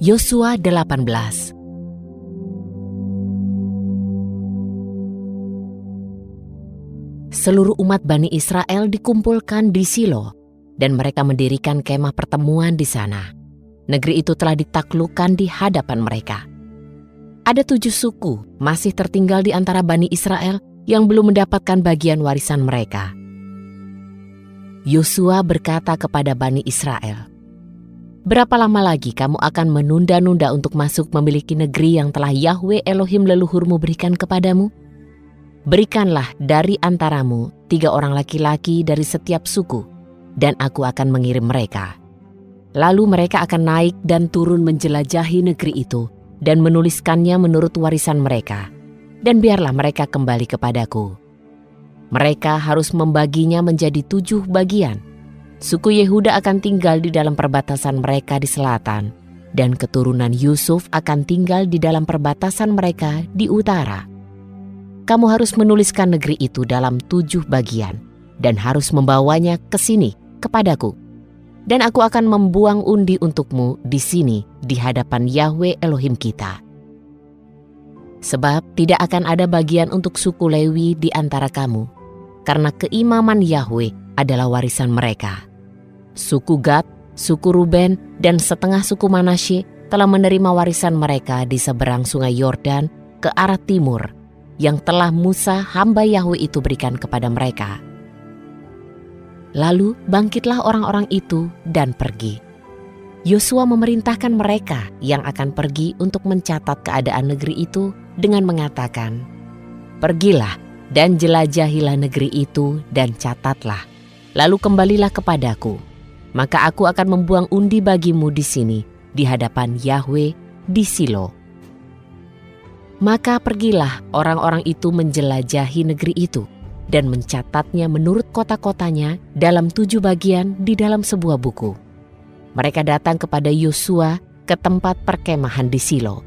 Yosua 18. Seluruh umat Bani Israel dikumpulkan di Silo, dan mereka mendirikan kemah pertemuan di sana. Negeri itu telah ditaklukkan di hadapan mereka. Ada 7 suku masih tertinggal di antara Bani Israel yang belum mendapatkan bagian warisan mereka. Yosua berkata kepada Bani Israel, "Berapa lama lagi kamu akan menunda-nunda untuk masuk memiliki negeri yang telah Yahwe Elohim leluhurmu berikan kepadamu? Berikanlah dari antaramu 3 orang laki-laki dari setiap suku, dan aku akan mengirim mereka. Lalu mereka akan naik dan turun menjelajahi negeri itu dan menuliskannya menurut warisan mereka, dan biarlah mereka kembali kepadaku. Mereka harus membaginya menjadi 7 bagian. Suku Yehuda akan tinggal di dalam perbatasan mereka di selatan, dan keturunan Yusuf akan tinggal di dalam perbatasan mereka di utara. Kamu harus menuliskan negeri itu dalam 7 bagian, dan harus membawanya ke sini, kepadaku. Dan aku akan membuang undi untukmu di sini, di hadapan Yahwe Elohim kita. Sebab tidak akan ada bagian untuk suku Lewi di antara kamu, karena keimaman Yahwe adalah warisan mereka. Suku Gad, suku Ruben, dan setengah suku Manasye telah menerima warisan mereka di seberang sungai Yordan ke arah timur, yang telah Musa hamba Yahwe itu berikan kepada mereka." Lalu bangkitlah orang-orang itu dan pergi. Yosua memerintahkan mereka yang akan pergi untuk mencatat keadaan negeri itu dengan mengatakan, "Pergilah dan jelajahilah negeri itu dan catatlah, lalu kembalilah kepadaku. Maka aku akan membuang undi bagimu di sini, di hadapan Yahwe di Silo." Maka pergilah orang-orang itu menjelajahi negeri itu dan mencatatnya menurut kota-kotanya dalam 7 bagian di dalam sebuah buku. Mereka datang kepada Yosua ke tempat perkemahan di Silo.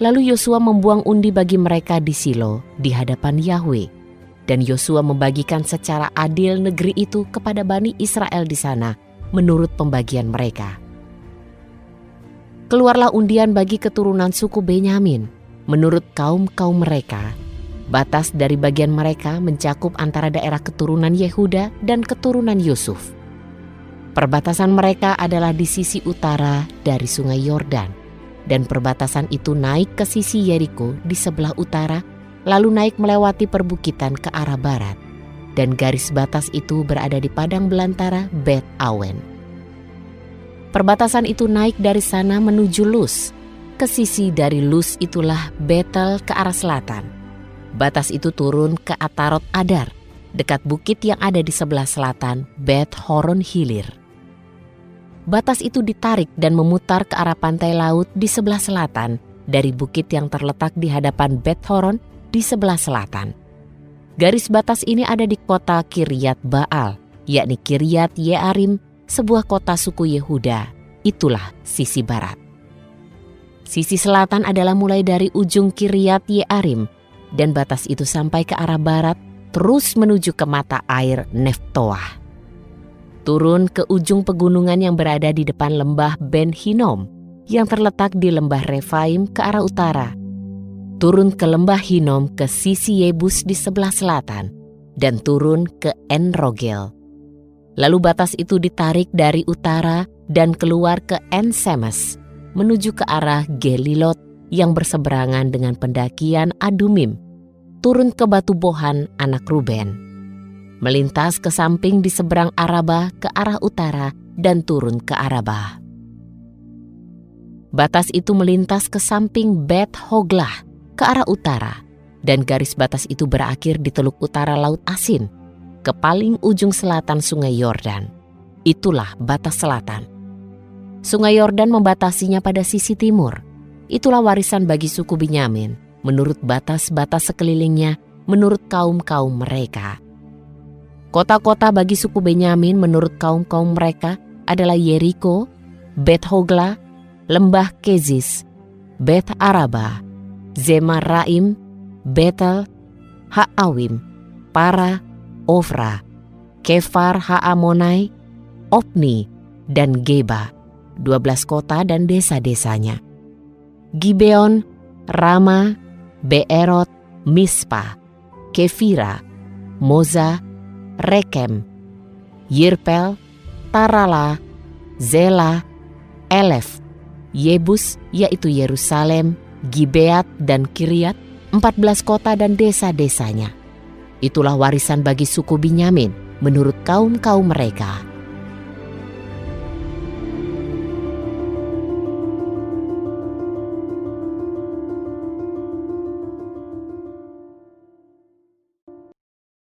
Lalu Yosua membuang undi bagi mereka di Silo di hadapan Yahwe, dan Yosua membagikan secara adil negeri itu kepada Bani Israel di sana menurut pembagian mereka. Keluarlah undian bagi keturunan suku Benyamin menurut kaum-kaum mereka. Batas dari bagian mereka mencakup antara daerah keturunan Yehuda dan keturunan Yusuf. Perbatasan mereka adalah di sisi utara dari sungai Yordan, dan perbatasan itu naik ke sisi Yeriko di sebelah utara, lalu naik melewati perbukitan ke arah barat, dan garis batas itu berada di padang belantara Bet Awen. Perbatasan itu naik dari sana menuju Luz. Ke sisi dari Luz itulah Betel ke arah selatan. Batas itu turun ke Atarot Adar, dekat bukit yang ada di sebelah selatan Bet Horon Hilir. Batas itu ditarik dan memutar ke arah pantai laut di sebelah selatan dari bukit yang terletak di hadapan Bet Horon di sebelah selatan. Garis batas ini ada di kota Kiryat Baal, yakni Kiryat Yearim, sebuah kota suku Yehuda. Itulah sisi barat. Sisi selatan adalah mulai dari ujung Kiryat Yearim, dan batas itu sampai ke arah barat, terus menuju ke mata air Neftoah. Turun ke ujung pegunungan yang berada di depan lembah Ben Hinom, yang terletak di lembah Refaim ke arah utara. Turun ke lembah Hinom ke sisi Yebus di sebelah selatan, dan turun ke En-Rogel. Lalu batas itu ditarik dari utara dan keluar ke En-Semes, menuju ke arah Gelilot yang berseberangan dengan pendakian Adumim, turun ke Batu Bohan anak Ruben, melintas ke samping di seberang Araba ke arah utara dan turun ke Araba. Batas itu melintas ke samping Bet Hoglah ke arah utara, dan garis batas itu berakhir di teluk utara Laut Asin, ke paling ujung selatan sungai Yordan. Itulah batas selatan. Sungai Yordan membatasinya pada sisi timur. Itulah warisan bagi suku Benyamin, menurut batas-batas sekelilingnya, menurut kaum-kaum mereka. Kota-kota bagi suku Benyamin menurut kaum-kaum mereka adalah Yeriko, Bet Hogla, Lembah Kezis, Bet Araba, Zemaraim, Betel, Ha'awim, Para, Ofra, Kefar Ha'amonai, Opni, dan Geba, 12 kota dan desa-desanya. Gibeon, Rama, Beerot, Mispa, Kefira, Moza, Rekem, Yirpel, Tarala, Zela, Elef, Yebus yaitu Yerusalem, Gibeat dan Kiriat, 14 kota dan desa-desanya. Itulah warisan bagi suku Binyamin menurut kaum-kaum mereka.